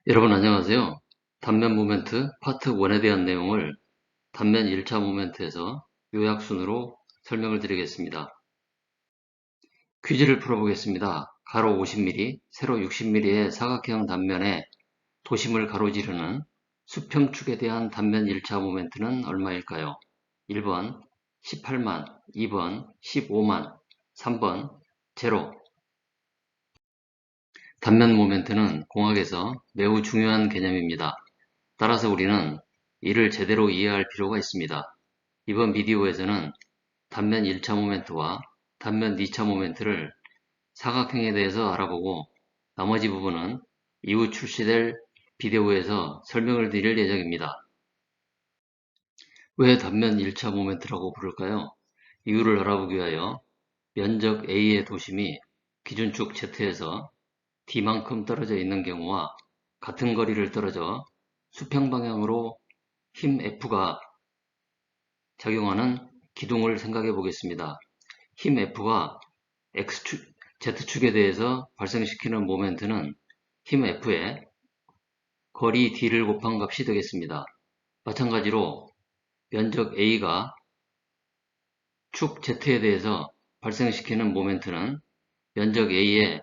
여러분 안녕하세요. 단면 모멘트 파트 1에 대한 내용을 단면 1차 모멘트에서 요약순으로 설명을 드리겠습니다. 퀴즈를 풀어보겠습니다. 가로 50mm, 세로 60mm의 사각형 단면에 도심을 가로지르는 수평축에 대한 단면 1차 모멘트는 얼마일까요? 1번 18만, 2번 15만, 3번 제로. 단면 모멘트는 공학에서 매우 중요한 개념입니다. 따라서 우리는 이를 제대로 이해할 필요가 있습니다. 이번 비디오에서는 단면 1차 모멘트와 단면 2차 모멘트를 사각형에 대해서 알아보고 나머지 부분은 이후 출시될 비디오에서 설명을 드릴 예정입니다. 왜 단면 1차 모멘트라고 부를까요? 이유를 알아보기 위하여 면적 A의 도심이 기준축 Z에서 D만큼 떨어져 있는 경우와 같은 거리를 떨어져 수평 방향으로 힘 F가 작용하는 기둥을 생각해 보겠습니다. 힘 F가 Z축에 대해서 발생시키는 모멘트는 힘 F에 거리 D를 곱한 값이 되겠습니다. 마찬가지로 면적 A가 축 Z에 대해서 발생시키는 모멘트는 면적 A의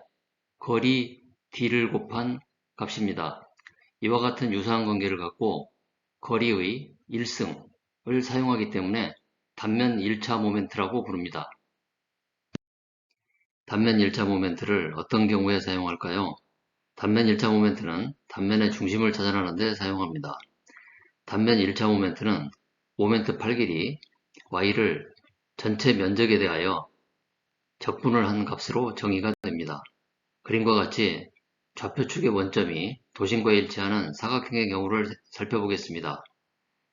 거리 D를 곱한 값입니다. 이와 같은 유사한 관계를 갖고 거리의 1승을 사용하기 때문에 단면 1차 모멘트라고 부릅니다. 단면 1차 모멘트를 어떤 경우에 사용할까요? 단면 1차 모멘트는 단면의 중심을 찾아내는 데 사용합니다. 단면 1차 모멘트는 모멘트 팔 길이 y를 전체 면적에 대하여 적분을 한 값으로 정의가 됩니다. 그림과 같이 좌표축의 원점이 도심과 일치하는 사각형의 경우를 살펴보겠습니다.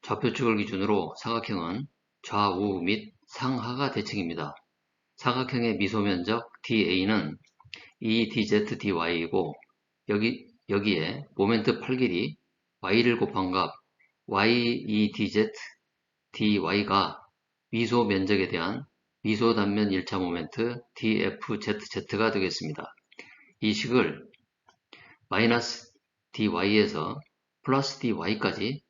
좌표축을 기준으로 사각형은 좌우 및 상하가 대칭입니다. 사각형의 미소면적 DA는 EDZ/DY이고 여기에 모멘트 팔 길이 y를 곱한 값 YEDZ/DY가 미소 면적에 대한 미소 단면 1차 모멘트 DFZZ가 되겠습니다. 이 식을 마이너스 DY에서 플러스 DY까지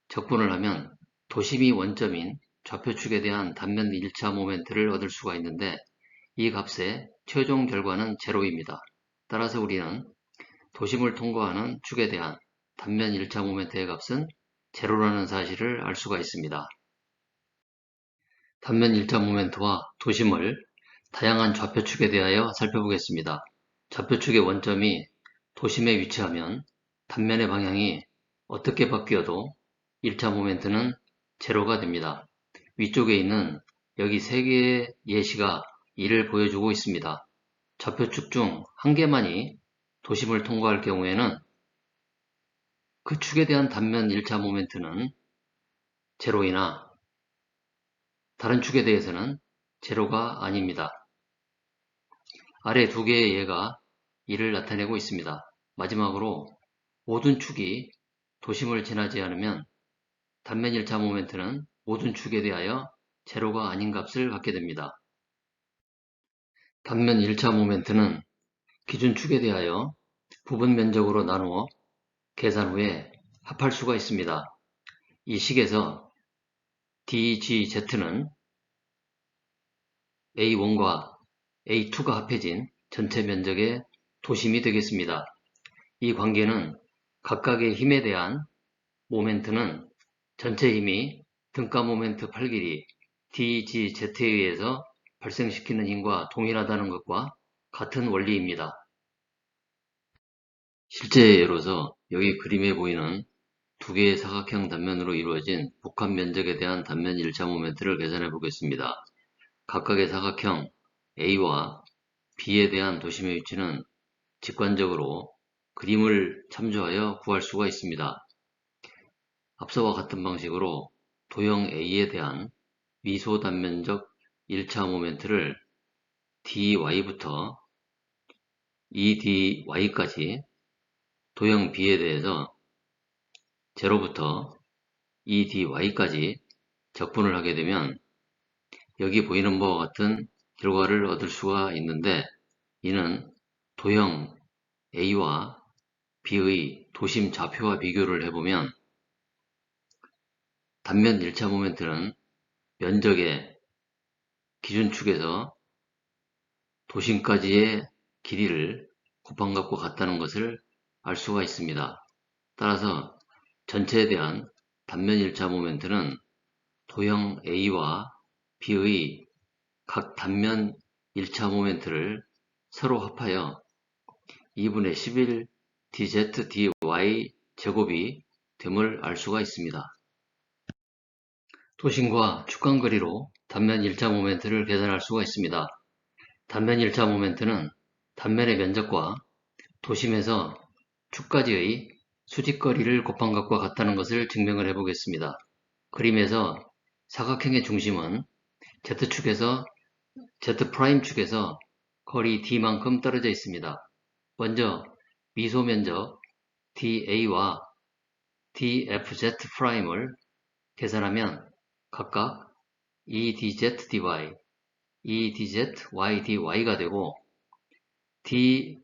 적분을 하면 도심이 원점인 좌표축에 대한 단면 1차 모멘트를 얻을 수가 있는데 이 값의 최종 결과는 제로입니다. 따라서 우리는 도심을 통과하는 축에 대한 단면 1차 모멘트의 값은 제로라는 사실을 알 수가 있습니다. 단면 1차 모멘트와 도심을 다양한 좌표축에 대하여 살펴보겠습니다. 좌표축의 원점이 도심에 위치하면 단면의 방향이 어떻게 바뀌어도 1차 모멘트는 제로가 됩니다. 위쪽에 있는 여기 3개의 예시가 이를 보여주고 있습니다. 좌표축 중 한 개만이 도심을 통과할 경우에는 그 축에 대한 단면 1차 모멘트는 제로이나 다른 축에 대해서는 제로가 아닙니다. 아래 2개의 예가 이를 나타내고 있습니다. 마지막으로 모든 축이 도심을 지나지 않으면 단면 1차 모멘트는 모든 축에 대하여 제로가 아닌 값을 갖게 됩니다. 단면 1차 모멘트는 기준축에 대하여 부분 면적으로 나누어 계산 후에 합할 수가 있습니다. 이 식에서 DGZ는 A1과 A2가 합해진 전체 면적의 도심이 되겠습니다. 이 관계는 각각의 힘에 대한 모멘트는 전체 힘이 등가 모멘트 팔 길이 DGZ에 의해서 발생시키는 힘과 동일하다는 것과 같은 원리입니다. 실제 예로서 여기 그림에 보이는 2개의 사각형 단면으로 이루어진 복합 면적에 대한 단면 1차 모멘트를 계산해 보겠습니다. 각각의 사각형 A와 B에 대한 도심의 위치는 직관적으로 그림을 참조하여 구할 수가 있습니다. 앞서와 같은 방식으로 도형 A에 대한 미소 단면적 1차 모멘트를 dy부터 EDY까지, 도형 B에 대해서 0부터 EDY까지 적분을 하게 되면 여기 보이는 바와 같은 결과를 얻을 수가 있는데, 이는 도형 A와 B의 도심 좌표와 비교를 해보면 단면 1차 모멘트는 면적의 기준축에서 도심까지의 길이를 곱한 것과 같다는 것을 알 수가 있습니다. 따라서 전체에 대한 단면 1차 모멘트는 도형 A와 B의 각 단면 1차 모멘트를 서로 합하여 2분의 11 dz dy 제곱이 됨을 알 수가 있습니다. 도심과 축간거리로 단면 1차 모멘트를 계산할 수가 있습니다. 단면 1차 모멘트는 단면의 면적과 도심에서 축까지의 수직거리를 곱한 것과 같다는 것을 증명을 해보겠습니다. 그림에서 사각형의 중심은 Z축에서 Z'축에서 거리 D만큼 떨어져 있습니다. 먼저 미소 면적 DA와 DFZ'을 계산하면 각각 EDZ dy, EDZ y dy가 되고 DFZ'을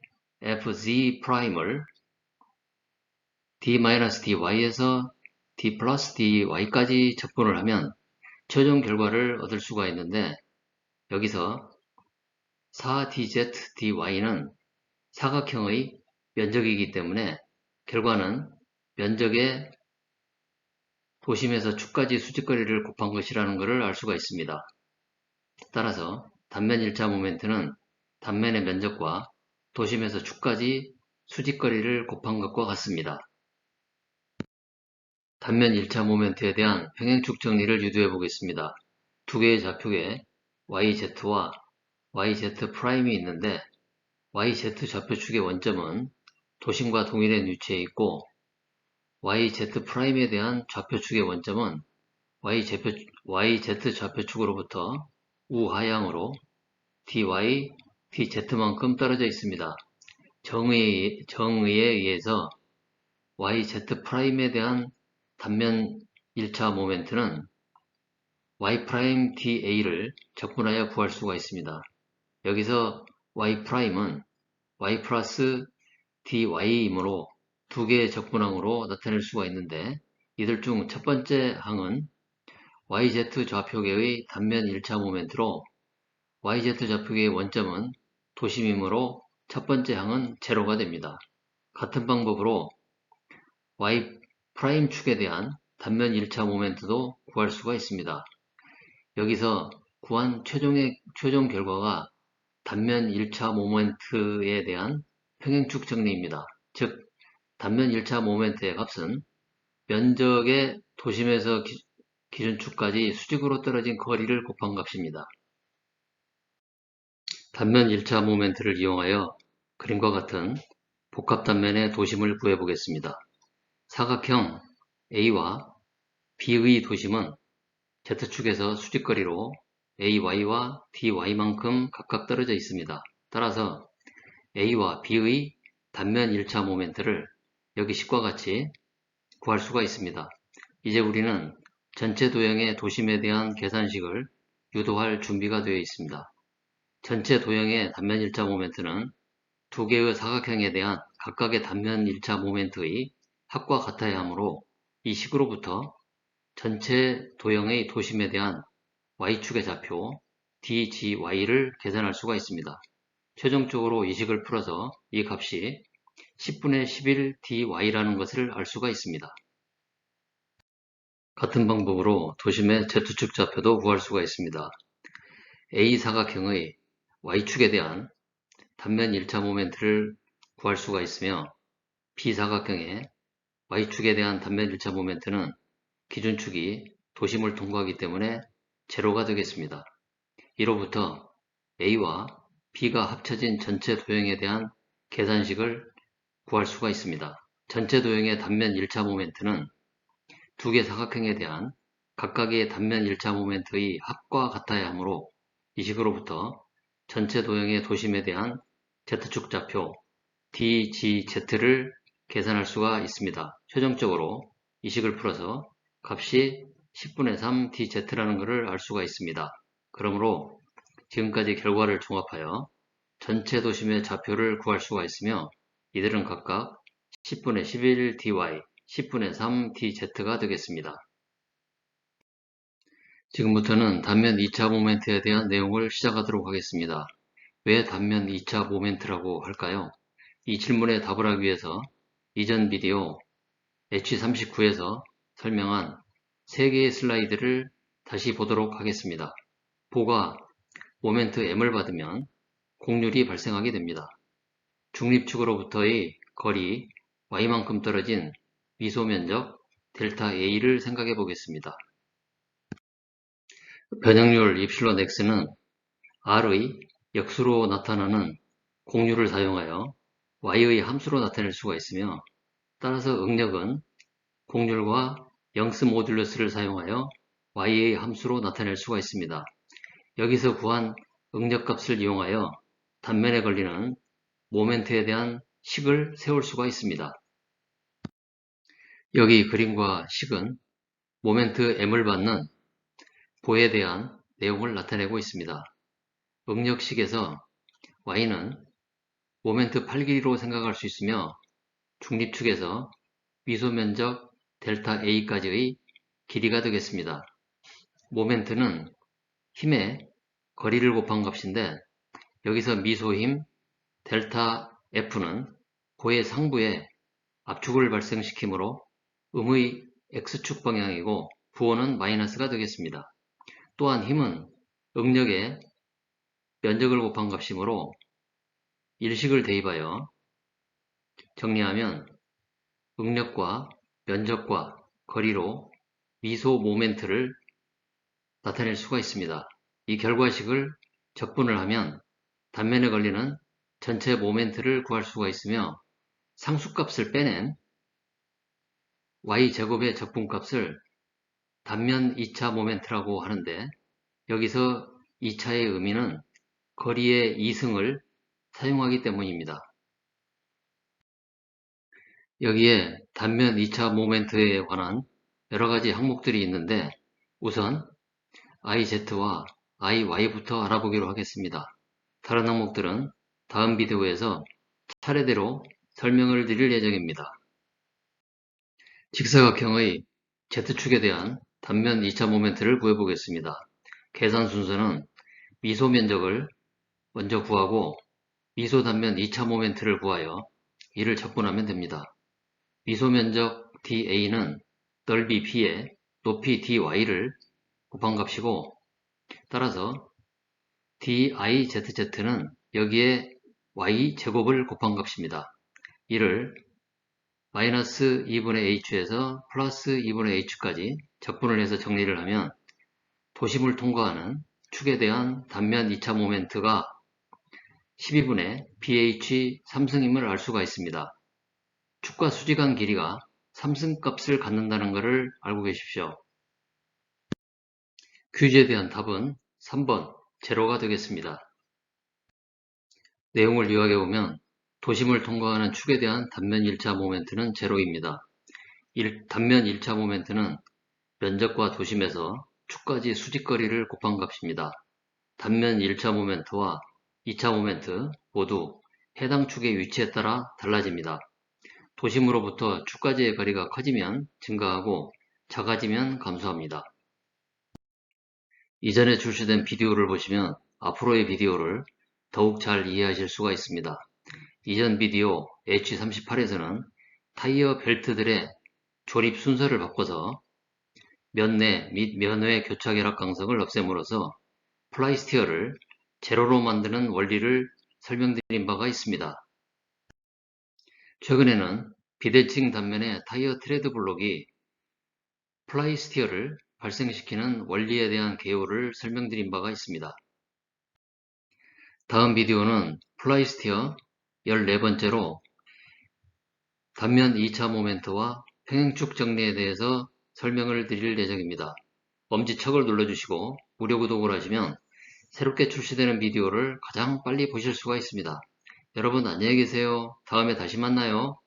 D-dy에서 D 플러스 dy까지 적분을 하면 최종 결과를 얻을 수가 있는데 여기서 4dz dy는 사각형의 면적이기 때문에 결과는 면적의 도심에서 축까지 수직거리를 곱한 것이라는 것을 알 수가 있습니다. 따라서 단면 1차 모멘트는 단면의 면적과 도심에서 축까지 수직거리를 곱한 것과 같습니다. 단면 1차 모멘트에 대한 평행축 정리를 유도해 보겠습니다. 두 개의 좌표에 YZ와 YZ'이 있는데 YZ 좌표축의 원점은 도심과 동일한 위치에 있고 YZ'에 대한 좌표축의 원점은 YZ 좌표축으로부터 우하향으로 dy, dz만큼 떨어져 있습니다. 정의에 의해서 YZ'에 대한 단면 1차 모멘트는 Y'da를 적분하여 구할 수가 있습니다. 여기서 Y'은 Y 플러스 dy이므로 두 개의 적분항으로 나타낼 수가 있는데 이들 중 첫 번째 항은 YZ 좌표계의 단면 1차 모멘트로 YZ 좌표계의 원점은 도심이므로 첫 번째 항은 제로가 됩니다. 같은 방법으로 Y'축에 대한 단면 1차 모멘트도 구할 수가 있습니다. 여기서 구한 최종 결과가 단면 1차 모멘트에 대한 평행축 정리입니다. 즉 단면 1차 모멘트의 값은 면적의 도심에서 기준축까지 수직으로 떨어진 거리를 곱한 값입니다. 단면 1차 모멘트를 이용하여 그림과 같은 복합단면의 도심을 구해보겠습니다. 사각형 A와 B의 도심은 Z축에서 수직거리로 AY와 DY만큼 각각 떨어져 있습니다. 따라서 A와 B의 단면 1차 모멘트를 여기 식과 같이 구할 수가 있습니다. 이제 우리는 전체 도형의 도심에 대한 계산식을 유도할 준비가 되어 있습니다. 전체 도형의 단면 1차 모멘트는 두 개의 사각형에 대한 각각의 단면 1차 모멘트의 합과 같아야 하므로 이 식으로부터 전체 도형의 도심에 대한 y축의 좌표 dgy를 계산할 수가 있습니다. 최종적으로 이 식을 풀어서 이 값이 10분의 11 dy라는 것을 알 수가 있습니다. 같은 방법으로 도심의 Z축 좌표도 구할 수가 있습니다. A 사각형의 Y축에 대한 단면 1차 모멘트를 구할 수가 있으며 B 사각형의 Y축에 대한 단면 1차 모멘트는 기준축이 도심을 통과하기 때문에 제로가 되겠습니다. 이로부터 A와 B가 합쳐진 전체 도형에 대한 계산식을 구할 수가 있습니다. 전체 도형의 단면 1차 모멘트는 두 개 사각형에 대한 각각의 단면 1차 모멘트의 합과 같아야 하므로 이 식으로부터 전체 도형의 도심에 대한 Z축 좌표 dgz를 계산할 수가 있습니다. 최종적으로 이 식을 풀어서 값이 10분의 3 dz라는 것을 알 수가 있습니다. 그러므로 지금까지 결과를 종합하여 전체 도심의 좌표를 구할 수가 있으며 이들은 각각 10분의 11dy, 10분의 3dz가 되겠습니다. 지금부터는 단면 2차 모멘트에 대한 내용을 시작하도록 하겠습니다. 왜 단면 2차 모멘트라고 할까요? 이 질문에 답을 하기 위해서 이전 비디오 H39에서 설명한 3개의 슬라이드를 다시 보도록 하겠습니다. 보가 모멘트 m을 받으면 곡률이 발생하게 됩니다. 중립축으로부터의 거리 y만큼 떨어진 미소 면적 델타 a를 생각해 보겠습니다. 변형률 입실론 x는 r의 역수로 나타나는 곡률을 사용하여 y의 함수로 나타낼 수가 있으며, 따라서 응력은 곡률과 영스 모듈러스를 사용하여 y의 함수로 나타낼 수가 있습니다. 여기서 구한 응력값을 이용하여 단면에 걸리는 모멘트에 대한 식을 세울 수가 있습니다. 여기 그림과 식은 모멘트 m을 받는 보에 대한 내용을 나타내고 있습니다. 응력식에서 y는 모멘트 8길이로 생각할 수 있으며, 중립축에서 미소면적 델타 a까지의 길이가 되겠습니다. 모멘트는 힘의 거리를 곱한 값인데, 여기서 미소힘 델타 F는 보의 상부에 압축을 발생시키므로 음의 X축 방향이고 부호는 마이너스가 되겠습니다. 또한 힘은 응력의 면적을 곱한 값이므로 일식을 대입하여 정리하면 응력과 면적과 거리로 미소 모멘트를 나타낼 수가 있습니다. 이 결과식을 적분을 하면 단면에 걸리는 전체 모멘트를 구할 수가 있으며, 상수값을 빼낸 y제곱의 적분값을 단면 2차 모멘트라고 하는데, 여기서 2차의 의미는 거리의 이승을 사용하기 때문입니다. 여기에 단면 2차 모멘트에 관한 여러가지 항목들이 있는데, 우선 IZ와 IY부터 알아보기로 하겠습니다. 다른 항목들은 다음 비디오에서 차례대로 설명을 드릴 예정입니다. 직사각형의 Z축에 대한 단면 2차 모멘트를 구해보겠습니다. 계산 순서는 미소 면적을 먼저 구하고 미소 단면 2차 모멘트를 구하여 이를 적분하면 됩니다. 미소 면적 dA는 넓이 B에 높이 dy를 곱한 값이고, 따라서 DIZZ는 여기에 y제곱을 곱한 값입니다. 이를 마이너스 2분의 h에서 플러스 2분의 h까지 적분을 해서 정리를 하면 도심을 통과하는 축에 대한 단면 2차 모멘트가 12분의 bh 3승임을 알 수가 있습니다. 축과 수직한 길이가 3승값을 갖는다는 것을 알고 계십시오. 퀴즈에 대한 답은 3번 제로가 되겠습니다. 내용을 요약해 보면 도심을 통과하는 축에 대한 단면 1차 모멘트는 제로입니다. 단면 1차 모멘트는 면적과 도심에서 축까지 수직거리를 곱한 값입니다. 단면 1차 모멘트와 2차 모멘트 모두 해당 축의 위치에 따라 달라집니다. 도심으로부터 축까지의 거리가 커지면 증가하고 작아지면 감소합니다. 이전에 출시된 비디오를 보시면 앞으로의 비디오를 더욱 잘 이해하실 수가 있습니다. 이전 비디오 H38에서는 타이어 벨트들의 조립 순서를 바꿔서 면내 및 면외 교차 결합 강성을 없앰으로써 플라이스티어를 제로로 만드는 원리를 설명드린 바가 있습니다. 최근에는 비대칭 단면의 타이어 트레드 블록이 플라이스티어를 발생시키는 원리에 대한 개요를 설명드린 바가 있습니다. 다음 비디오는 플라이스티어 14번째로 단면 2차 모멘트와 평행축 정리에 대해서 설명을 드릴 예정입니다. 엄지척을 눌러주시고 무료 구독을 하시면 새롭게 출시되는 비디오를 가장 빨리 보실 수가 있습니다. 여러분 안녕히 계세요. 다음에 다시 만나요.